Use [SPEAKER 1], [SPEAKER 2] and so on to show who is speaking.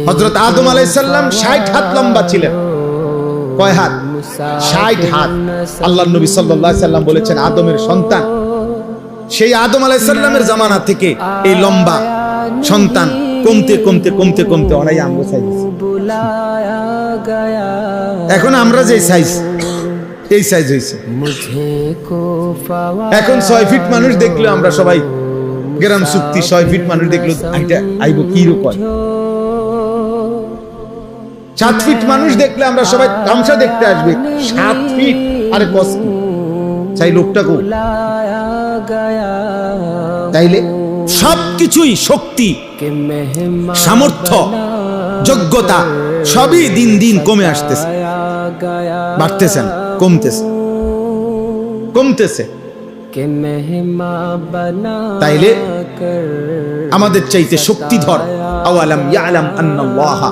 [SPEAKER 1] হযরত আদম আলাইহিস সালাম 60 হাত লম্বা ছিলেন। কয় হাত? 60 হাত। আল্লাহর নবী সাল্লাল্লাহু আলাইহি সাল্লাম বলেছেন আদমের সন্তান সেই আদম আলাইহিস সালামের জামানা থেকে এই লম্বা সন্তান কমতে কমতে কমতে কমতে অনাই আমরা সাইজ। এখন আমরা যে সাইজ এই সাইজ হইছে। এখন 6 ফিট মানুষ দেখলে আমরা সবাই গ্রাম চুক্তি 6 ফিট মানুষ দেখলো এটা আইবো কি রকম। 7 ফিট মানুষ দেখলে আমরা সবাই তামসা দেখতে আসবে। 7 ফিট আরে কষ্ট চাই লোকটা কো। তাইলে সবকিছুই শক্তি সামর্থ্য যোগ্যতা সবই দিন দিন কমে আসতেছে, বাড়তেছে না, কমতেছে কমতেছে। তাইলে আমাদের চাইতে শক্তিধর আওয়ালাম ইয়ালাম আন্নাল্লাহা